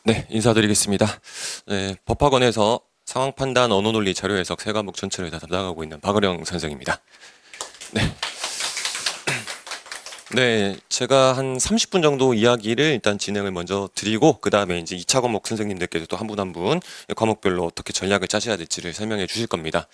네, 인사드리겠습니다. 네, 법학원에서 상황 판단, 언어 논리, 자료 해석 세 과목 전체를 다 담당하고 있는 박은영 선생입니다. 네. 네, 제가 한 30분 정도 이야기를 일단 진행을 먼저 드리고 그 다음에 이제 2차 과목 선생님들께서 또 한 분 한 분 과목별로 어떻게 전략을 짜셔야 될지를 설명해 주실 겁니다.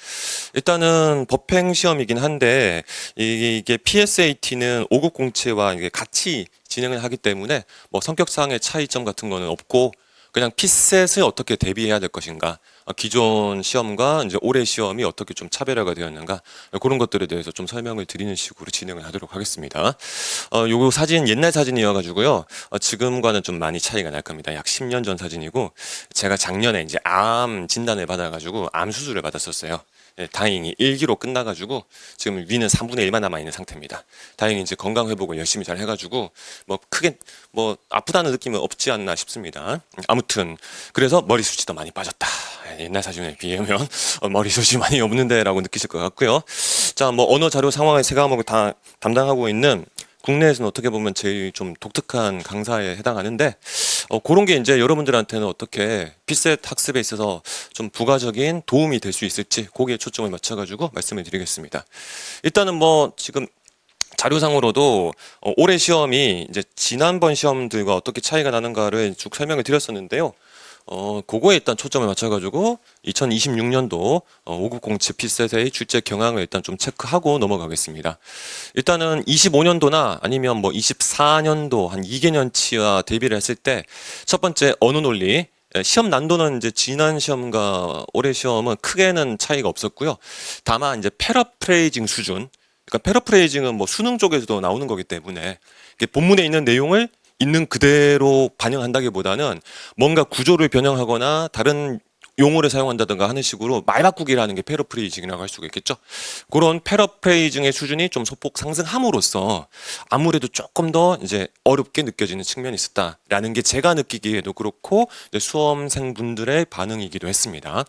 일단은 법행 시험이긴 한데 이게 PSAT는 5급 공채와 이게 같이 진행을 하기 때문에 뭐 성격상의 차이점 같은 거는 없고 그냥 피셋을 어떻게 대비해야 될 것인가, 기존 시험과 이제 올해 시험이 어떻게 좀 차별화가 되었는가, 그런 것들에 대해서 좀 설명을 드리는 식으로 진행을 하도록 하겠습니다. 요거 사진 옛날 사진이어가지고요. 지금과는 좀 많이 차이가 날 겁니다. 약 10년 전 사진이고, 제가 작년에 이제 암 진단을 받아가지고 암 수술을 받았었어요. 예, 다행히 1기로 끝나가지고 지금 위는 3분의 1만 남아있는 상태입니다. 다행히 이제 건강 회복을 열심히 잘 해가지고 뭐 크게 뭐 아프다는 느낌은 없지 않나 싶습니다. 아무튼 그래서 머리숱이 더 많이 빠졌다. 예, 옛날 사진에 비하면 머리숱이 많이 없는데 라고 느끼실 것 같고요. 자, 뭐 언어 자료 상황의 세 과목을 다 담당하고 있는 국내에서는 어떻게 보면 제일 좀 독특한 강사에 해당하는데 그런 게 이제 여러분들한테는 어떻게 피셋 학습에 있어서 좀 부가적인 도움이 될 수 있을지 거기에 초점을 맞춰가지고 말씀을 드리겠습니다. 일단은 뭐 지금 자료상으로도 올해 시험이 이제 지난번 시험들과 어떻게 차이가 나는가를 쭉 설명을 드렸었는데요. 그거에 일단 초점을 맞춰가지고 2026년도 5급 공채 피셋의 출제 경향을 일단 좀 체크하고 넘어가겠습니다. 일단은 25년도나 아니면 뭐 24년도 한 2개년치와 대비를 했을 때 첫 번째 언어 논리, 시험 난도는 이제 지난 시험과 올해 시험은 크게는 차이가 없었고요. 다만 이제 패러프레이징 수준, 그러니까 패러프레이징은 뭐 수능 쪽에서도 나오는 거기 때문에 이게 본문에 있는 내용을 있는 그대로 반영한다기보다는 뭔가 구조를 변형하거나 다른 용어를 사용한다든가 하는 식으로 말 바꾸기라는 게 패러프레이징이라고 할 수가 있겠죠. 그런 패러프레이징의 수준이 좀 소폭 상승함으로써 아무래도 조금 더 이제 어렵게 느껴지는 측면이 있었다라는 게 제가 느끼기에도 그렇고 수험생분들의 반응이기도 했습니다.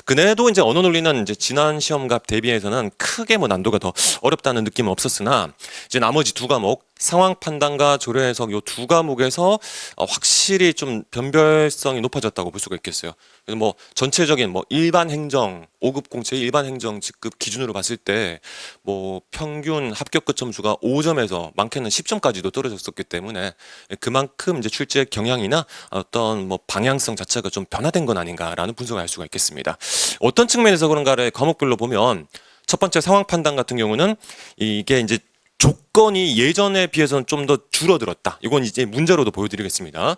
그래도 이제 언어 논리는 이제 지난 시험과 대비해서는 크게 뭐 난도가 더 어렵다는 느낌은 없었으나 이제 나머지 두 과목 상황 판단과 조례 해석 요 두 과목에서 확실히 좀 변별성이 높아졌다고 볼 수가 있겠어요. 그래서 뭐 전체적인 뭐 일반 행정 5급 공채 일반 행정 직급 기준으로 봤을 때 뭐 평균 합격 그 점수가 5점에서 많게는 10점까지도 떨어졌었기 때문에 그만큼 이제 출제 경향이나 어떤 뭐 방향성 자체가 좀 변화된 건 아닌가라는 분석을 할 수가 있겠습니다. 어떤 측면에서 그런가를 과목별로 보면 첫 번째 상황 판단 같은 경우는 이게 이제 조건이 예전에 비해서는 좀 더 줄어들었다. 이건 이제 문제로도 보여드리겠습니다.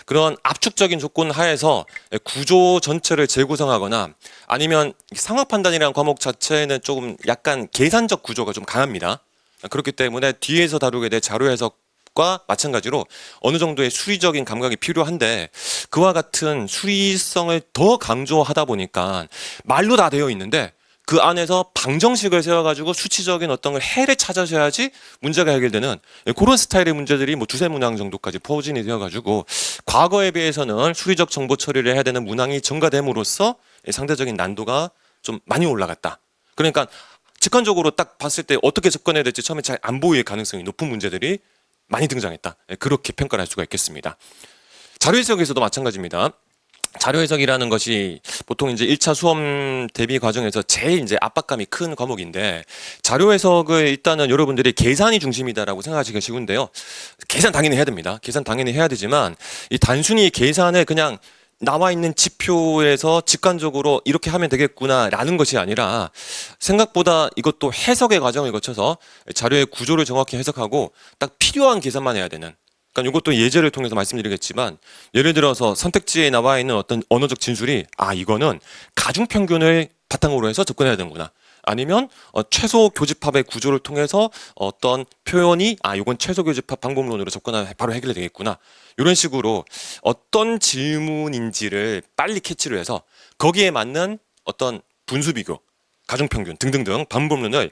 그런 압축적인 조건 하에서 구조 전체를 재구성하거나 아니면 상황 판단이라는 과목 자체는 조금 약간 계산적 구조가 좀 강합니다. 그렇기 때문에 뒤에서 다루게 될 자료 해석과 마찬가지로 어느 정도의 수리적인 감각이 필요한데 그와 같은 수리성을 더 강조하다 보니까 말로 다 되어 있는데 그 안에서 방정식을 세워가지고 수치적인 어떤 걸 해를 찾아셔야지 문제가 해결되는 그런 스타일의 문제들이 뭐 두세 문항 정도까지 포진이 되어가지고 과거에 비해서는 수리적 정보 처리를 해야 되는 문항이 증가됨으로써 상대적인 난도가 좀 많이 올라갔다. 그러니까 직관적으로 딱 봤을 때 어떻게 접근해야 될지 처음에 잘 안 보일 가능성이 높은 문제들이 많이 등장했다. 그렇게 평가를 할 수가 있겠습니다. 자료 해석에서도 마찬가지입니다. 자료 해석이라는 것이 보통 이제 1차 수험 대비 과정에서 제일 이제 압박감이 큰 과목인데 자료 해석을 일단은 여러분들이 계산이 중심이다라고 생각하시기가 쉬운데요. 계산 당연히 해야 됩니다. 계산 당연히 해야 되지만 이 단순히 계산을 그냥 나와 있는 지표에서 직관적으로 이렇게 하면 되겠구나라는 것이 아니라 생각보다 이것도 해석의 과정을 거쳐서 자료의 구조를 정확히 해석하고 딱 필요한 계산만 해야 되는, 그러니까 이것도 예제를 통해서 말씀드리겠지만 예를 들어서 선택지에 나와 있는 어떤 언어적 진술이 이거는 가중평균을 바탕으로 해서 접근해야 되는구나, 아니면 최소 교집합의 구조를 통해서 어떤 표현이 이건 최소 교집합 방법론으로 접근하면 바로 해결이 되겠구나, 이런 식으로 어떤 질문인지를 빨리 캐치를 해서 거기에 맞는 어떤 분수비교, 가중평균 등등등 방법론을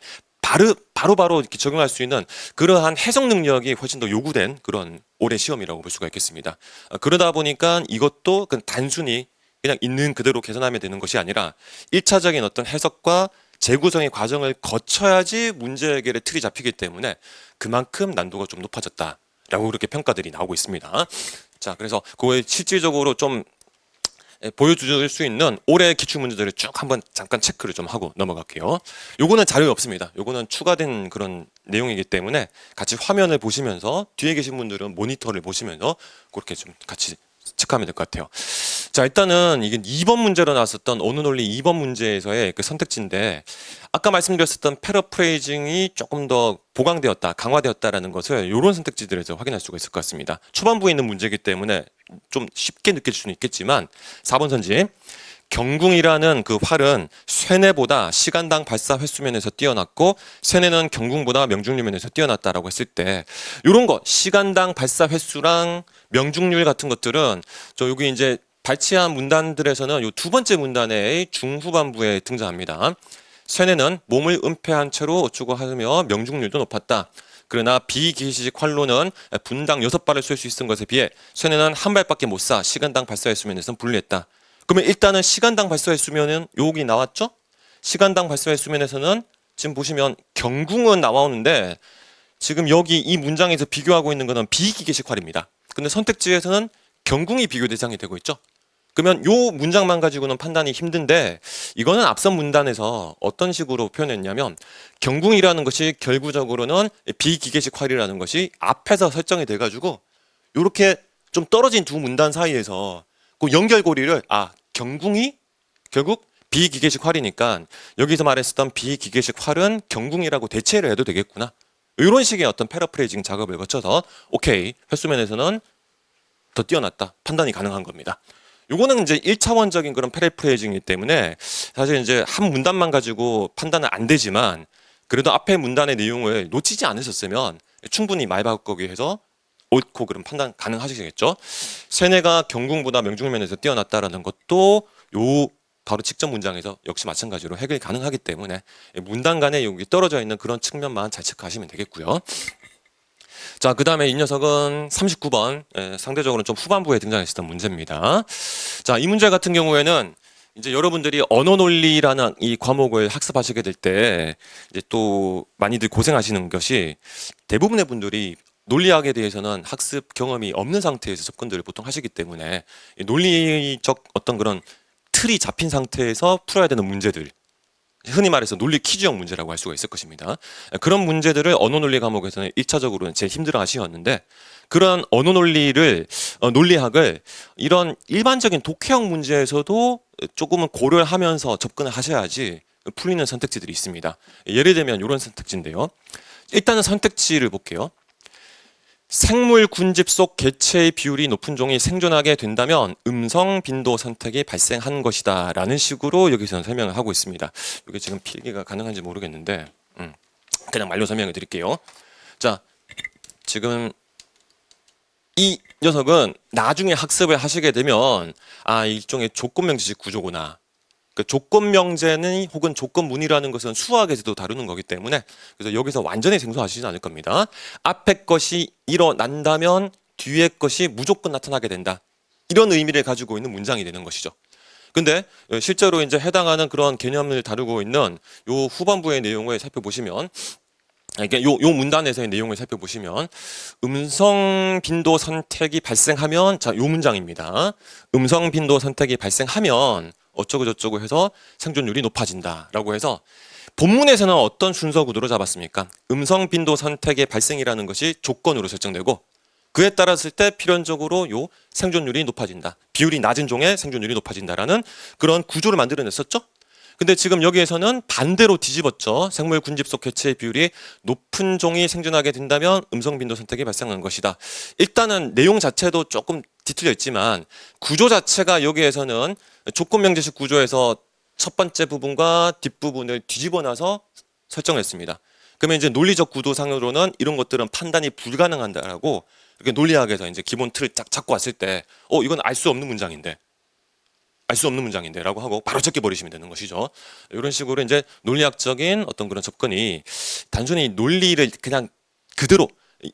바로 이렇게 적용할 수 있는 그러한 해석 능력이 훨씬 더 요구된 그런 올해 시험이라고 볼 수가 있겠습니다. 그러다 보니까 이것도 단순히 그냥 있는 그대로 계산하면 되는 것이 아니라 1차적인 어떤 해석과 재구성의 과정을 거쳐야지 문제 해결의 틀이 잡히기 때문에 그만큼 난도가 좀 높아졌다라고 그렇게 평가들이 나오고 있습니다. 자, 그래서 그거에 실질적으로 좀 보여줄 수 있는 올해 기출 문제들을 쭉 한번 잠깐 체크를 좀 하고 넘어갈게요. 요거는 자료에 없습니다. 요거는 추가된 그런 내용이기 때문에 같이 화면을 보시면서 뒤에 계신 분들은 모니터를 보시면서 그렇게 좀 같이 체크하면 될 것 같아요. 자, 일단은 이게 2번 문제로 나왔었던 언어 논리 2번 문제에서의 그 선택지인데 아까 말씀드렸었던 패러프레이징이 조금 더 보강되었다, 강화되었다라는 것을 이런 선택지들에서 확인할 수가 있을 것 같습니다. 초반부에 있는 문제이기 때문에 좀 쉽게 느낄 수는 있겠지만 4번 선지 경궁이라는 그 활은 쇠뇌보다 시간당 발사 횟수면에서 뛰어났고 쇠뇌는 경궁보다 명중률면에서 뛰어났다라고 했을 때 이런 거 시간당 발사 횟수랑 명중률 같은 것들은 저 여기 이제 발치한 문단들에서는 요 두 번째 문단의 중후반부에 등장합니다. 쇠뇌는 몸을 은폐한 채로 어쩌고 하며 명중률도 높았다. 그러나 비기식 활로는 분당 6발을 쏠 수 있는 것에 비해 쇠뇌는 한 발밖에 못 쏴 시간당 발사 횟수면에서는 불리했다. 그러면 일단은 시간당 발사 횟수면은 여기 나왔죠? 시간당 발사 횟수면에서는 지금 보시면 경궁은 나오는데 지금 여기 이 문장에서 비교하고 있는 것은 비기계식 활입니다. 근데 선택지에서는 경궁이 비교 대상이 되고 있죠. 그러면 요 문장만 가지고는 판단이 힘든데 이거는 앞선 문단에서 어떤 식으로 표현했냐면 경궁이라는 것이 결국적으로는 비기계식 활이라는 것이 앞에서 설정이 돼가지고 요렇게 좀 떨어진 두 문단 사이에서 그 연결고리를 경궁이 결국 비기계식 활이니까 여기서 말했었던 비기계식 활은 경궁이라고 대체를 해도 되겠구나. 이런 식의 어떤 패러프레이징 작업을 거쳐서 오케이 횟수면에서는 더 뛰어났다 판단이 가능한 겁니다. 요거는 이제 1차원적인 그런 패러프레이징이기 때문에 사실 이제 한 문단만 가지고 판단은 안 되지만 그래도 앞에 문단의 내용을 놓치지 않으셨으면 충분히 말 바꾸기 해서 옳고 그런 판단 가능하시겠죠. 쇠뇌가 경궁보다 명중면에서 뛰어났다라는 것도 요 바로 직전 문장에서 역시 마찬가지로 해결이 가능하기 때문에 문단 간에 여기 떨어져 있는 그런 측면만 잘 체크하시면 되겠고요. 자, 그 다음에 이 녀석은 39번 상대적으로 좀 후반부에 등장했었던 문제입니다. 자, 이 문제 같은 경우에는 이제 여러분들이 언어 논리라는 이 과목을 학습하시게 될 때 이제 또 많이들 고생하시는 것이 대부분의 분들이 논리학에 대해서는 학습 경험이 없는 상태에서 접근들을 보통 하시기 때문에 논리적 어떤 그런 틀이 잡힌 상태에서 풀어야 되는 문제들 흔히 말해서 논리 퀴즈형 문제라고 할 수가 있을 것입니다. 그런 문제들을 언어 논리 과목에서는 1차적으로는 제일 힘들어 하시었는데 그런 언어 논리를 논리학을 이런 일반적인 독해형 문제에서도 조금은 고려를 하면서 접근을 하셔야지 풀리는 선택지들이 있습니다. 예를 들면 이런 선택지인데요. 일단은 선택지를 볼게요. 생물 군집 속 개체의 비율이 높은 종이 생존하게 된다면 음성 빈도 선택이 발생한 것이다 라는 식으로 여기서는 설명을 하고 있습니다. 이게 지금 필기가 가능한지 모르겠는데 그냥 말로 설명을 드릴게요. 자, 지금 이 녀석은 나중에 학습을 하시게 되면 일종의 조건명제식 구조구나. 그 조건명제는 혹은 조건문이라는 것은 수학에서도 다루는 거기 때문에 그래서 여기서 완전히 생소하시진 않을 겁니다. 앞에 것이 일어난다면 뒤에 것이 무조건 나타나게 된다. 이런 의미를 가지고 있는 문장이 되는 것이죠. 근데 실제로 이제 해당하는 그런 개념을 다루고 있는 요 후반부의 내용을 살펴보시면 이게 요 문단에서의 내용을 살펴보시면 음성 빈도 선택이 발생하면 요 문장입니다. 음성 빈도 선택이 발생하면 어쩌고 저쩌고 해서 생존율이 높아진다라고 해서 본문에서는 어떤 순서 구도로 잡았습니까? 음성 빈도 선택의 발생이라는 것이 조건으로 설정되고 그에 따랐을 때 필연적으로 요 생존율이 높아진다. 비율이 낮은 종의 생존율이 높아진다라는 그런 구조를 만들어냈었죠. 근데 지금 여기에서는 반대로 뒤집었죠. 생물 군집 속 개체의 비율이 높은 종이 생존하게 된다면 음성 빈도 선택이 발생한 것이다. 일단은 내용 자체도 조금 뒤틀려 있지만 구조 자체가 여기에서는 조건명제식 구조에서 첫 번째 부분과 뒷부분을 뒤집어 놔서 설정했습니다. 그러면 이제 논리적 구도상으로는 이런 것들은 판단이 불가능한다라고 이렇게 논리학에서 이제 기본 틀을 쫙 잡고 왔을 때 이건 알 수 없는 문장인데 라고 하고 바로 제껴버리시면 되는 것이죠. 이런 식으로 이제 논리학적인 어떤 그런 접근이 단순히 논리를 그냥 그대로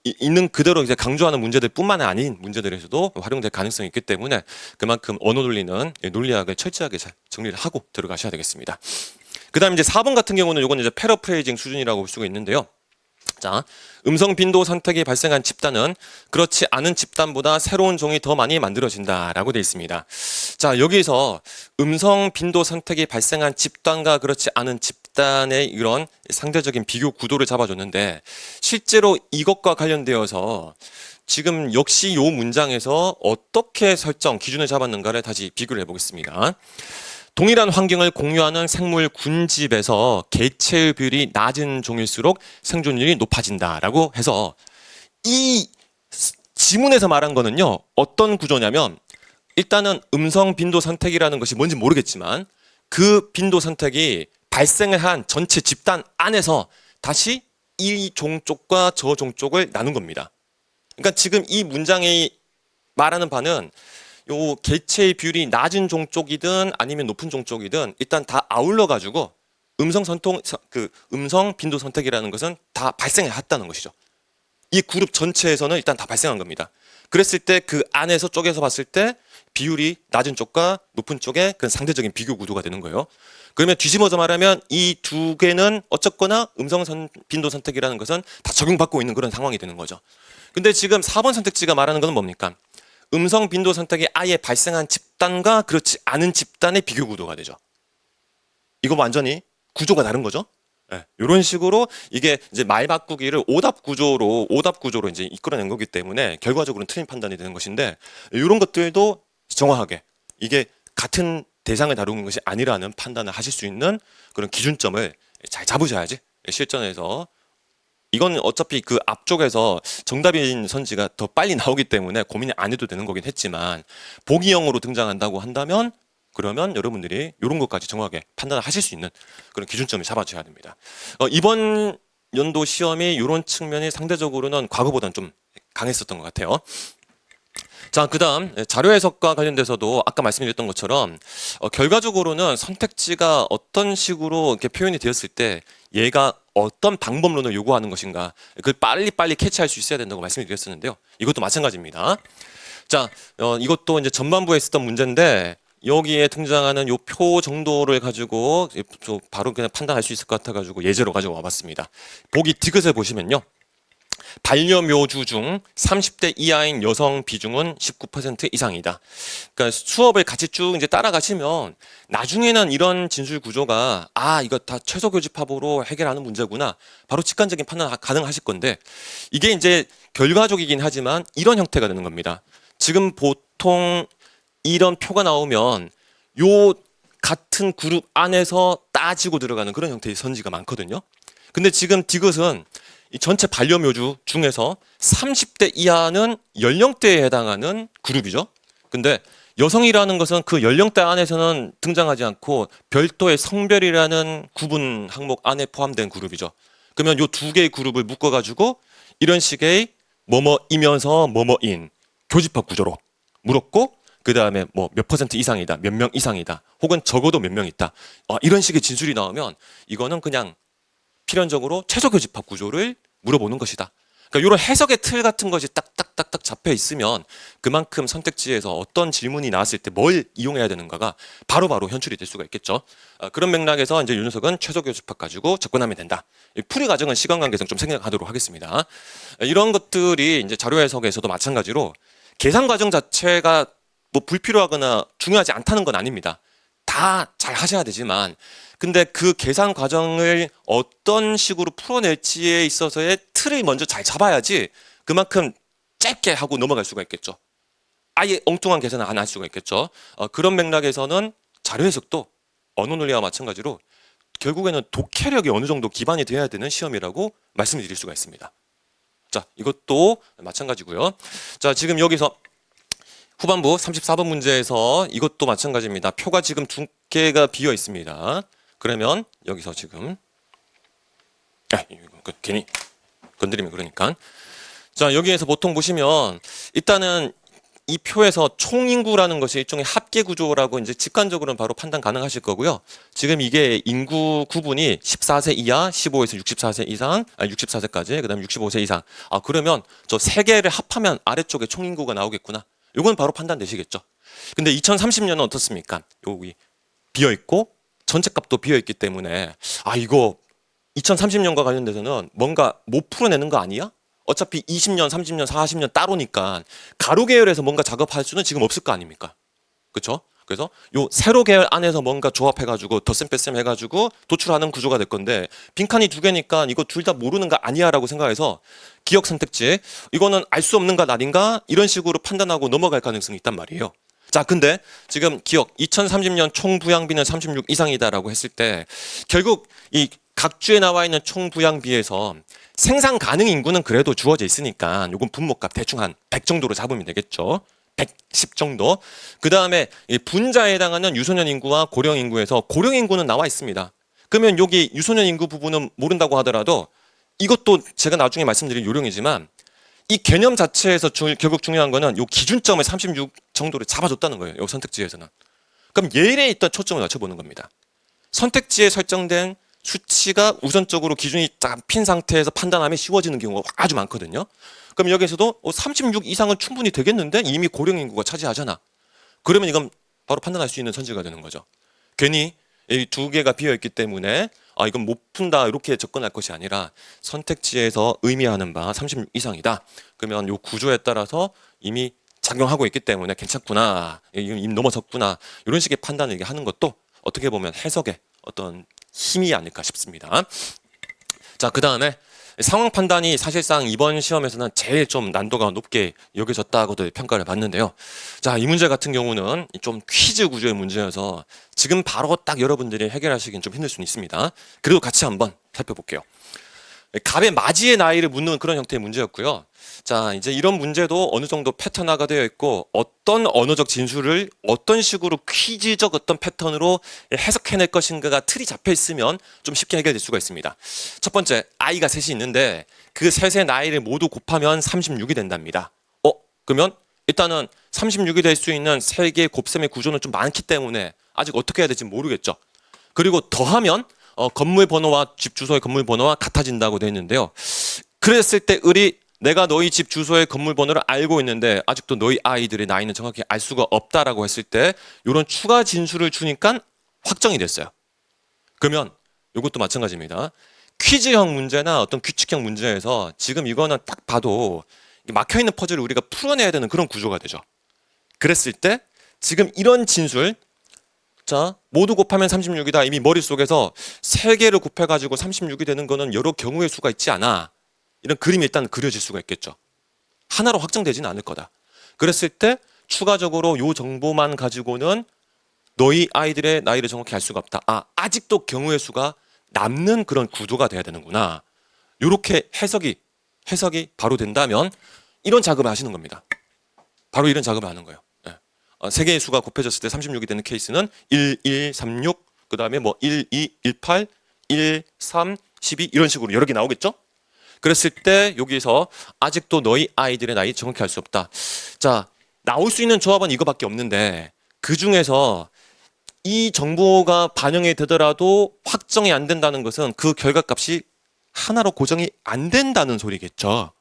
있는 그대로 이제 강조하는 문제들 뿐만 아닌 문제들에서도 활용될 가능성이 있기 때문에 그만큼 언어 논리는 논리학을 철저하게 잘 정리를 하고 들어가셔야 되겠습니다. 그 다음에 이제 4번 같은 경우는 이건 이제 패러프레이징 수준이라고 볼 수가 있는데요. 자, 음성 빈도 선택이 발생한 집단은 그렇지 않은 집단보다 새로운 종이 더 많이 만들어진다라고 되어 있습니다. 자, 여기서 음성 빈도 선택이 발생한 집단과 그렇지 않은 집단의 이런 상대적인 비교 구도를 잡아줬는데, 실제로 이것과 관련되어서 지금 역시 이 문장에서 어떻게 설정 기준을 잡았는가를 다시 비교를 해보겠습니다. 동일한 환경을 공유하는 생물 군집에서 개체의 비율이 낮은 종일수록 생존율이 높아진다라고 해서, 이 지문에서 말한 거는요, 어떤 구조냐면, 일단은 음성 빈도 선택이라는 것이 뭔지 모르겠지만 그 빈도 선택이 발생을 한 전체 집단 안에서 다시 이 종쪽과 저 종쪽을 나눈 겁니다. 그러니까 지금 이 문장이 말하는 바는 요 개체의 비율이 낮은 종쪽이든 아니면 높은 종쪽이든 일단 다 아울러 가지고 음성 빈도 선택이라는 것은 다 발생해 왔다는 것이죠. 이 그룹 전체에서는 일단 다 발생한 겁니다. 그랬을 때 그 안에서 쪼개서 봤을 때 비율이 낮은 쪽과 높은 쪽의 그 상대적인 비교 구도가 되는 거예요. 그러면 뒤집어서 말하면 이 두 개는 어쨌거나 빈도 선택이라는 것은 다 적용받고 있는 그런 상황이 되는 거죠. 근데 지금 4번 선택지가 말하는 건 뭡니까? 음성 빈도 선택이 아예 발생한 집단과 그렇지 않은 집단의 비교 구도가 되죠. 이거 완전히 구조가 다른 거죠. 네, 이런 식으로 이게 이제 말 바꾸기를 오답 구조로 이제 이끌어낸 거기 때문에 결과적으로는 틀린 판단이 되는 것인데, 이런 것들도 정확하게 이게 같은 대상을 다루는 것이 아니라는 판단을 하실 수 있는 그런 기준점을 잘 잡으셔야지 실전에서. 이건 어차피 그 앞쪽에서 정답인 선지가 더 빨리 나오기 때문에 고민이 안 해도 되는 거긴 했지만, 보기형으로 등장한다고 한다면 그러면 여러분들이 이런 것까지 정확하게 판단을 하실 수 있는 그런 기준점을 잡아줘야 됩니다. 이번 연도 시험이 이런 측면이 상대적으로는 과거보다는 좀 강했었던 것 같아요. 자, 그 다음 자료 해석과 관련돼서도 아까 말씀드렸던 것처럼 결과적으로는 선택지가 어떤 식으로 이렇게 표현이 되었을 때 얘가 어떤 방법론을 요구하는 것인가, 그걸 빨리 캐치할 수 있어야 된다고 말씀드렸었는데요. 이것도 마찬가지입니다. 자, 이것도 이제 전반부에 있었던 문제인데, 여기에 등장하는 요 표 정도를 가지고 바로 그냥 판단할 수 있을 것 같아가지고 예제로 가지고 와봤습니다. 보기 디귿을 보시면요, 반려묘주 중 30대 이하인 여성 비중은 19% 이상이다. 그러니까 수업을 같이 쭉 이제 따라가시면 나중에는 이런 진술 구조가 이거 다 최소 교집합으로 해결하는 문제구나, 바로 직관적인 판단 가능하실 건데, 이게 이제 결과적이긴 하지만 이런 형태가 되는 겁니다. 지금 보통 이런 표가 나오면 요 같은 그룹 안에서 따지고 들어가는 그런 형태의 선지가 많거든요. 근데 지금 디귿은 이 전체 반려묘주 중에서 30대 이하는 연령대에 해당하는 그룹이죠. 근데 여성이라는 것은 그 연령대 안에서는 등장하지 않고 별도의 성별이라는 구분 항목 안에 포함된 그룹이죠. 그러면 요 두 개의 그룹을 묶어가지고 이런 식의 뭐뭐이면서 뭐뭐인 교집합 구조로 물었고, 그 다음에 뭐 몇 퍼센트 이상이다, 몇 명 이상이다, 혹은 적어도 몇 명 있다, 이런 식의 진술이 나오면 이거는 그냥 필연적으로 최소 교집합 구조를 물어보는 것이다. 그러니까 이런 해석의 틀 같은 것이 딱딱딱딱 잡혀 있으면 그만큼 선택지에서 어떤 질문이 나왔을 때 뭘 이용해야 되는가가 바로바로 현출이 될 수가 있겠죠. 그런 맥락에서 이제 이 녀석은 최소 교집합 가지고 접근하면 된다. 풀이 과정은 시간 관계상 좀 생각하도록 하겠습니다. 이런 것들이 이제 자료 해석에서도 마찬가지로 계산 과정 자체가 뭐 불필요하거나 중요하지 않다는 건 아닙니다. 다 잘 하셔야 되지만, 근데 그 계산 과정을 어떤 식으로 풀어낼지에 있어서의 틀을 먼저 잘 잡아야지 그만큼 짧게 하고 넘어갈 수가 있겠죠. 아예 엉뚱한 계산을 안 할 수가 있겠죠. 그런 맥락에서는 자료 해석도 언어 논리와 마찬가지로 결국에는 독해력이 어느 정도 기반이 돼야 되는 시험이라고 말씀을 드릴 수가 있습니다. 자, 이것도 마찬가지고요. 자, 지금 여기서 후반부 34번 문제에서 이것도 마찬가지입니다. 표가 지금 두 개가 비어 있습니다. 그러면 여기서 지금 괜히 건드리면 그러니까, 자, 여기에서 보통 보시면 일단은 이 표에서 총인구라는 것이 일종의 합계 구조라고 이제 직관적으로는 바로 판단 가능하실 거고요. 지금 이게 인구 구분이 14세 이하, 15에서 64세 이상, 64세까지, 그다음에 65세 이상. 그러면 저 세 개를 합하면 아래쪽에 총인구가 나오겠구나. 이건 바로 판단되시겠죠. 근데 2030년은 어떻습니까? 여기 비어 있고 전체 값도 비어 있기 때문에 이거 2030년과 관련돼서는 뭔가 못 풀어내는 거 아니야? 어차피 20년, 30년, 40년 따로니까 가로 계열에서 뭔가 작업할 수는 지금 없을 거 아닙니까? 그렇죠? 그래서 요 세로 계열 안에서 뭔가 조합해가지고 덧셈 뺄셈 해가지고 도출하는 구조가 될 건데 빈칸이 두 개니까 이거 둘 다 모르는 거 아니야라고 생각해서 기억 선택지 이거는 알 수 없는 것 아닌가 이런 식으로 판단하고 넘어갈 가능성이 있단 말이에요. 자, 근데 지금 기억 2030년 총 부양비는 36 이상이다라고 했을 때 결국 이 각 주에 나와 있는 총 부양비에서 생산 가능 인구는 그래도 주어져 있으니까 요건 분모값 대충 한 100 정도로 잡으면 되겠죠. 110 정도. 그 다음에 분자에 해당하는 유소년 인구와 고령 인구에서 고령 인구는 나와 있습니다. 그러면 여기 유소년 인구 부분은 모른다고 하더라도 이것도 제가 나중에 말씀드릴 요령이지만 이 개념 자체에서 결국 중요한 거는 요 기준점을 36 정도를 잡아줬다는 거예요. 요 선택지에서는. 그럼 예에 있던 초점을 맞춰보는 겁니다. 선택지에 설정된 수치가 우선적으로 기준이 잡힌 상태에서 판단하면 쉬워지는 경우가 아주 많거든요. 그럼 여기서도 36 이상은 충분히 되겠는데 이미 고령 인구가 차지하잖아. 그러면 이건 바로 판단할 수 있는 선지가 되는 거죠. 괜히 이 두 개가 비어 있기 때문에 이건 못 푼다 이렇게 접근할 것이 아니라 선택지에서 의미하는 바 36 이상이다. 그러면 요 구조에 따라서 이미 작용하고 있기 때문에 괜찮구나. 이미 넘어섰구나. 이런 식의 판단을 하는 것도 어떻게 보면 해석의 어떤 힘이 아닐까 싶습니다. 자, 그 다음에 상황 판단이 사실상 이번 시험에서는 제일 좀 난도가 높게 여겨졌다고도 평가를 받는데요. 자, 이 문제 같은 경우는 좀 퀴즈 구조의 문제여서 지금 바로 딱 여러분들이 해결하시긴 좀 힘들 수는 있습니다. 그래도 같이 한번 살펴볼게요. 갑의 맞이의 나이를 묻는 그런 형태의 문제였고요. 자, 이제 이런 문제도 어느 정도 패턴화가 되어 있고 어떤 언어적 진술을 어떤 식으로 퀴즈적 어떤 패턴으로 해석해낼 것인가가 틀이 잡혀 있으면 좀 쉽게 해결될 수가 있습니다. 첫 번째, 아이가 셋이 있는데 그 셋의 나이를 모두 곱하면 36이 된답니다. 그러면 일단은 36이 될 수 있는 세 개의 곱셈의 구조는 좀 많기 때문에 아직 어떻게 해야 될지 모르겠죠. 그리고 더하면 건물 번호와 집 주소의 건물 번호와 같아진다고 되어 있는데요. 그랬을 때 을이 내가 너희 집 주소의 건물 번호를 알고 있는데 아직도 너희 아이들의 나이는 정확히 알 수가 없다라고 했을 때 이런 추가 진술을 주니까 확정이 됐어요. 그러면 이것도 마찬가지입니다. 퀴즈형 문제나 어떤 규칙형 문제에서 지금 이거는 딱 봐도 막혀있는 퍼즐을 우리가 풀어내야 되는 그런 구조가 되죠. 그랬을 때 지금 이런 진술, 자, 모두 곱하면 36이다. 이미 머릿속에서 3개를 곱해가지고 36이 되는 거는 여러 경우의 수가 있지 않아. 이런 그림이 일단 그려질 수가 있겠죠. 하나로 확정되지는 않을 거다. 그랬을 때 추가적으로 요 정보만 가지고는 너희 아이들의 나이를 정확히 알 수가 없다. 아직도 경우의 수가 남는 그런 구조가 돼야 되는구나. 요렇게 해석이 바로 된다면 이런 작업을 하시는 겁니다. 바로 이런 작업을 하는 거예요. 세 개의 수가 곱해졌을 때 36이 되는 케이스는 1, 1, 3, 6, 그 다음에 뭐 1, 2, 1, 8, 1, 3, 12 이런 식으로 여러 개 나오겠죠? 그랬을 때 여기서 아직도 너희 아이들의 나이 정확히 알 수 없다. 자, 나올 수 있는 조합은 이거밖에 없는데 그 중에서 이 정보가 반영이 되더라도 확정이 안 된다는 것은 그 결과값이 하나로 고정이 안 된다는 소리겠죠.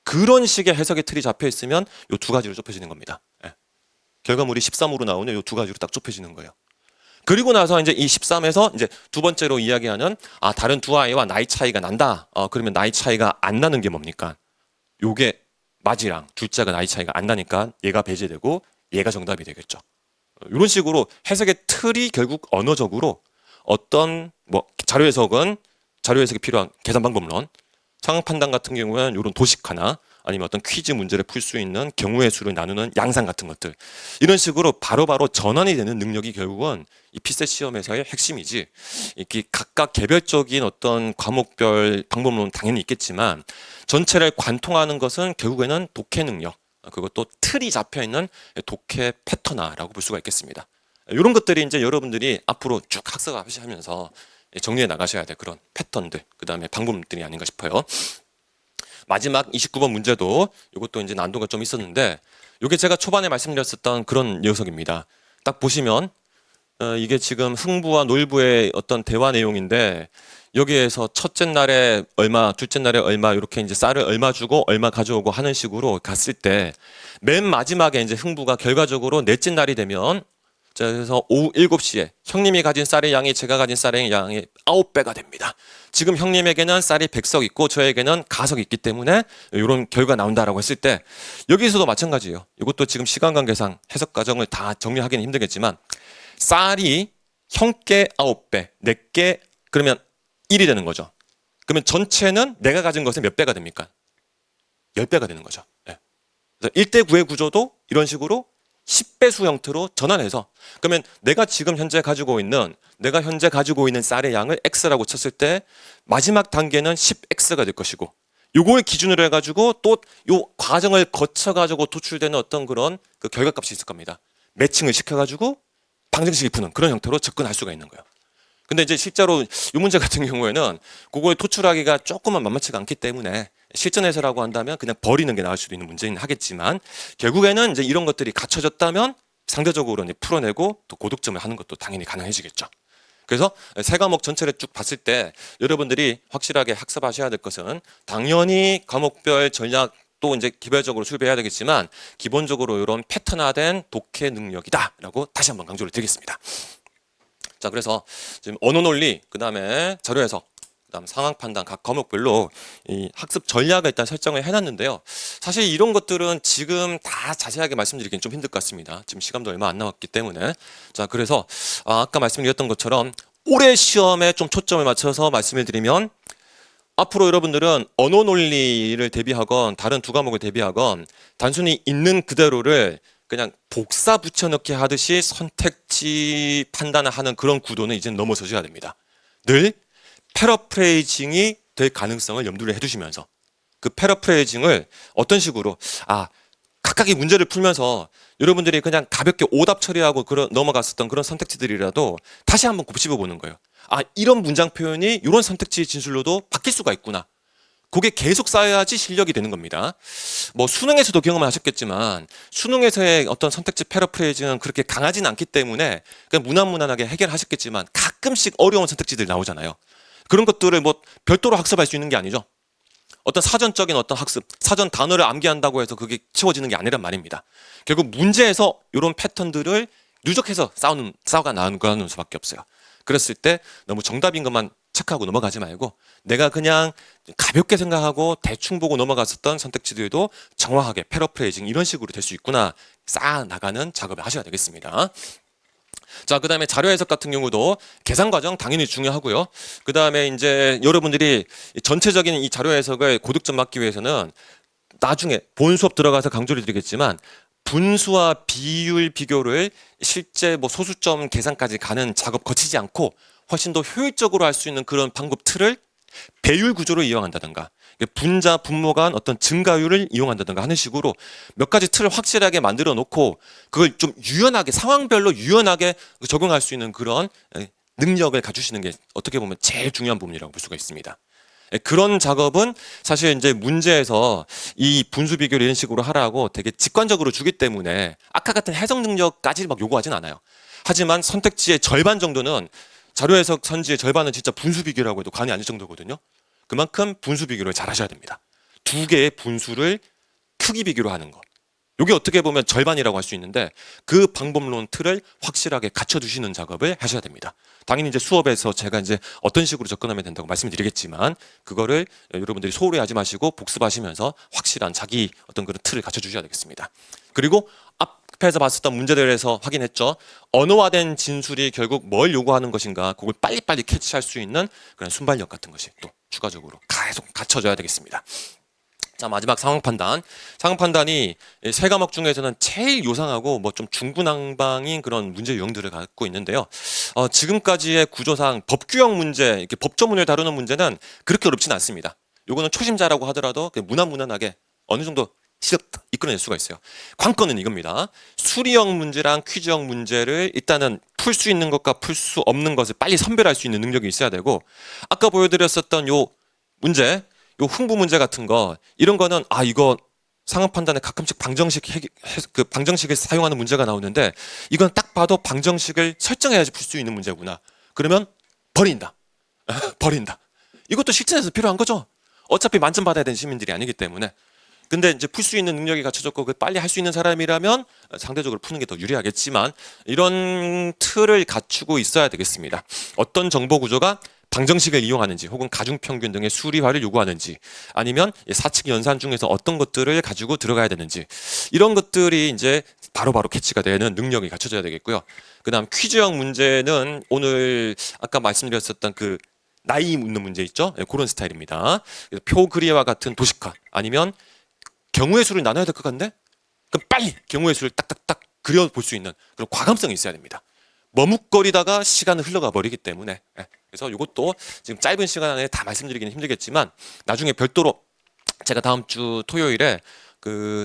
그런 식의 해석의 틀이 잡혀 있으면 이 두 가지로 좁혀지는 겁니다. 결과물이 13으로 나오는 이 두 가지로 딱 좁혀지는 거예요. 그리고 나서 이제 이 13에서 이제 두 번째로 이야기하는 다른 두 아이와 나이 차이가 난다. 그러면 나이 차이가 안 나는 게 뭡니까? 요게 맞이랑 둘째가 나이 차이가 안 나니까 얘가 배제되고 얘가 정답이 되겠죠. 이런 식으로 해석의 틀이 결국 언어적으로 어떤 뭐 자료 해석이 필요한 계산 방법론, 상황 판단 같은 경우에는 이런 도식화나 아니면 어떤 퀴즈 문제를 풀 수 있는 경우의 수를 나누는 양상 같은 것들 이런 식으로 바로바로 전환이 되는 능력이 결국은 이 피셋 시험에서의 핵심이지 이렇게 각각 개별적인 어떤 과목별 방법론은 당연히 있겠지만 전체를 관통하는 것은 결국에는 독해 능력 그것도 틀이 잡혀있는 독해 패턴화라고 볼 수가 있겠습니다. 이런 것들이 이제 여러분들이 앞으로 쭉 학습하시면서 정리해 나가셔야 될 그런 패턴들 그 다음에 방법들이 아닌가 싶어요. 마지막 29번 문제도 이것도 이제 난도가 좀 있었는데 이게 제가 초반에 말씀드렸었던 그런 녀석입니다. 딱 보시면 이게 지금 흥부와 놀부의 어떤 대화 내용인데 여기에서 첫째 날에 얼마, 둘째 날에 얼마 이렇게 이제 쌀을 얼마 주고 얼마 가져오고 하는 식으로 갔을 때 맨 마지막에 이제 흥부가 결과적으로 넷째 날이 되면 자, 그래서 오후 7시에 형님이 가진 쌀의 양이 제가 가진 쌀의 양의 9배가 됩니다. 지금 형님에게는 쌀이 100석 있고 저에게는 가석이 있기 때문에 이런 결과가 나온다라고 했을 때 여기서도 마찬가지예요. 이것도 지금 시간 관계상 해석 과정을 다 정리하기는 힘들겠지만 쌀이 형께 9배, 내게 그러면 1이 되는 거죠. 그러면 전체는 내가 가진 것의 몇 배가 됩니까? 10배가 되는 거죠. 네. 그래서 1대 9의 구조도 이런 식으로 10배수 형태로 전환해서 그러면 내가 현재 가지고 있는 쌀의 양을 x라고 쳤을 때 마지막 단계는 10x가 될 것이고 요걸 기준으로 해가지고 또 요 과정을 거쳐가지고 도출되는 어떤 그런 그 결과값이 있을 겁니다. 매칭을 시켜가지고 방정식을 푸는 그런 형태로 접근할 수가 있는 거예요. 근데 이제 실제로 이 문제 같은 경우에는 그걸 도출하기가 조금만 만만치가 않기 때문에 실전에서라고 한다면 그냥 버리는 게 나을 수도 있는 문제는 하겠지만 결국에는 이제 이런 것들이 갖춰졌다면 상대적으로 이제 풀어내고 또 고득점을 하는 것도 당연히 가능해지겠죠. 그래서 세 과목 전체를 쭉 봤을 때 여러분들이 확실하게 학습하셔야 될 것은 당연히 과목별 전략 또 이제 기별적으로 수립해야 되겠지만 기본적으로 이런 패턴화된 독해 능력이다라고 다시 한번 강조를 드리겠습니다. 자, 그래서 지금 언어 논리, 그다음에 자료 해석, 그다음 상황 판단 각 과목별로 이 학습 전략을 일단 설정을 해놨는데요. 사실 이런 것들은 지금 다 자세하게 말씀드리기는 좀 힘들 것 같습니다. 지금 시간도 얼마 안 남았기 때문에. 자, 그래서 아까 말씀드렸던 것처럼 올해 시험에 좀 초점을 맞춰서 말씀을 드리면 앞으로 여러분들은 언어 논리를 대비하건 다른 두 과목을 대비하건 단순히 있는 그대로를 그냥 복사 붙여넣기 하듯이 선택지 판단을 하는 그런 구도는 이제 넘어서셔야 됩니다. 늘 패러프레이징이 될 가능성을 염두를 해두시면서 그 패러프레이징을 어떤 식으로 각각의 문제를 풀면서 여러분들이 그냥 가볍게 오답 처리하고 넘어갔었던 그런 선택지들이라도 다시 한번 곱씹어 보는 거예요. 이런 문장 표현이 이런 선택지 진술로도 바뀔 수가 있구나. 그게 계속 쌓여야지 실력이 되는 겁니다. 뭐 수능에서도 경험을 하셨겠지만 수능에서의 어떤 선택지 패러프레이징은 그렇게 강하진 않기 때문에 그냥 무난무난하게 해결하셨겠지만 가끔씩 어려운 선택지들이 나오잖아요. 그런 것들을 뭐 별도로 학습할 수 있는 게 아니죠. 어떤 사전적인 어떤 학습, 사전 단어를 암기한다고 해서 그게 채워지는 게 아니란 말입니다. 결국 문제에서 이런 패턴들을 누적해서 싸우가 나가는 수밖에 없어요. 그랬을 때 너무 정답인 것만 체크하고 넘어가지 말고 내가 그냥 가볍게 생각하고 대충 보고 넘어갔었던 선택지들도 정확하게 패러프레이징 이런 식으로 될 수 있구나 쌓아 나가는 작업을 하셔야 되겠습니다. 자, 그 다음에 자료 해석 같은 경우도 계산 과정 당연히 중요하고요. 그 다음에 이제 여러분들이 전체적인 이 자료 해석을 고득점 맞기 위해서는 나중에 본 수업 들어가서 강조를 드리겠지만 분수와 비율 비교를 실제 뭐 소수점 계산까지 가는 작업 거치지 않고 훨씬 더 효율적으로 할 수 있는 그런 방법 틀을 배율 구조를 이용한다든가 분자 분모 간 어떤 증가율을 이용한다든가 하는 식으로 몇 가지 틀을 확실하게 만들어 놓고 그걸 좀 유연하게 상황별로 유연하게 적용할 수 있는 그런 능력을 갖추시는 게 어떻게 보면 제일 중요한 부분이라고 볼 수가 있습니다. 그런 작업은 사실 이제 문제에서 이 분수 비교를 이런 식으로 하라고 되게 직관적으로 주기 때문에 아까 같은 해석 능력까지 막 요구하진 않아요. 하지만 선택지의 절반 정도는 자료 해석 선지의 절반은 진짜 분수 비교라고 해도 과언이 아닐 정도거든요. 그만큼 분수 비교를 잘 하셔야 됩니다. 두 개의 분수를 크기 비교로 하는 것. 이게 어떻게 보면 절반이라고 할 수 있는데 그 방법론 틀을 확실하게 갖춰두시는 작업을 하셔야 됩니다. 당연히 이제 수업에서 제가 이제 어떤 식으로 접근하면 된다고 말씀을 드리겠지만 그거를 여러분들이 소홀히 하지 마시고 복습하시면서 확실한 자기 어떤 그런 틀을 갖춰주셔야 되겠습니다. 그리고 앞에서 봤었던 문제들에서 확인했죠. 언어화된 진술이 결국 뭘 요구하는 것인가 그걸 빨리빨리 캐치할 수 있는 그런 순발력 같은 것이 또 추가적으로 계속 갖춰져야 되겠습니다. 자, 마지막 상황 판단. 상황 판단이 세 과목 중에서는 제일 요상하고 뭐 좀 중구난방인 그런 문제 유형들을 갖고 있는데요. 지금까지의 구조상 법규형 문제, 이렇게 법조문을 다루는 문제는 그렇게 어렵진 않습니다. 요거는 초심자라고 하더라도 무난무난하게 어느 정도 시력 이끌어낼 수가 있어요. 관건은 이겁니다. 수리형 문제랑 퀴즈형 문제를 일단은 풀 수 있는 것과 풀 수 없는 것을 빨리 선별할 수 있는 능력이 있어야 되고 아까 보여드렸었던 요 문제 요 흥부 문제 같은 거 이런 거는 이거 상황 판단에 가끔씩 방정식을 사용하는 문제가 나오는데 이건 딱 봐도 방정식을 설정해야지 풀 수 있는 문제구나. 그러면 버린다. 버린다. 이것도 실전에서 필요한 거죠. 어차피 만점 받아야 되는 시민들이 아니기 때문에 근데 이제 풀 수 있는 능력이 갖춰졌고 그 빨리 할 수 있는 사람이라면 상대적으로 푸는 게 더 유리하겠지만 이런 틀을 갖추고 있어야 되겠습니다. 어떤 정보 구조가 방정식을 이용하는지 혹은 가중평균 등의 수리화를 요구하는지 아니면 사칙 연산 중에서 어떤 것들을 가지고 들어가야 되는지 이런 것들이 이제 바로바로 캐치가 되는 능력이 갖춰져야 되겠고요. 그다음 퀴즈형 문제는 오늘 아까 말씀드렸었던 그 나이 묻는 문제 있죠? 네, 그런 스타일입니다. 그래서 표 그리와 같은 도식화 아니면 경우의 수를 나눠야 될 것 같은데 그럼 빨리 경우의 수를 딱딱딱 그려볼 수 있는 그런 과감성이 있어야 됩니다. 머뭇거리다가 시간은 흘러가 버리기 때문에 그래서 이것도 지금 짧은 시간 안에 다 말씀드리기는 힘들겠지만 나중에 별도로 제가 다음 주 토요일에 그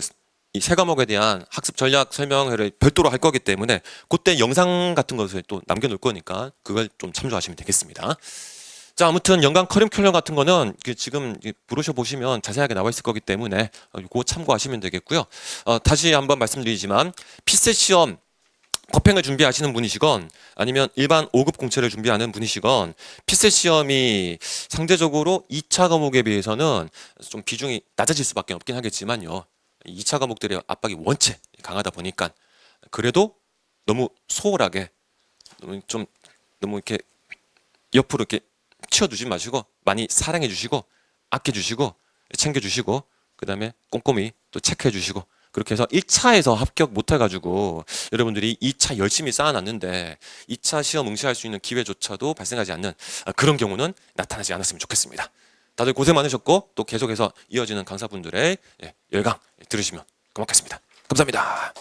이 세 과목에 대한 학습 전략 설명회를 별도로 할 거기 때문에 그때 영상 같은 것을 또 남겨놓을 거니까 그걸 좀 참조하시면 되겠습니다. 자, 아무튼 연간 커리큘럼 같은 거는 지금 브로셔 보시면 자세하게 나와 있을 거기 때문에 그거 참고하시면 되겠고요. 다시 한번 말씀드리지만 피셋 시험 커팽을 준비하시는 분이시건 아니면 일반 5급 공채를 준비하는 분이시건 피셋 시험이 상대적으로 2차 과목에 비해서는 좀 비중이 낮아질 수밖에 없긴 하겠지만요. 2차 과목들의 압박이 원체 강하다 보니까 그래도 너무 소홀하게 너무 이렇게 옆으로 이렇게 치워두지 마시고 많이 사랑해 주시고 아껴 주시고 챙겨 주시고 그다음에 꼼꼼히 또 체크해 주시고 그렇게 해서 1차에서 합격 못 해가지고 여러분들이 2차 열심히 쌓아놨는데 2차 시험 응시할 수 있는 기회조차도 발생하지 않는 그런 경우는 나타나지 않았으면 좋겠습니다. 다들 고생 많으셨고 또 계속해서 이어지는 강사분들의 열강 들으시면 고맙겠습니다. 감사합니다.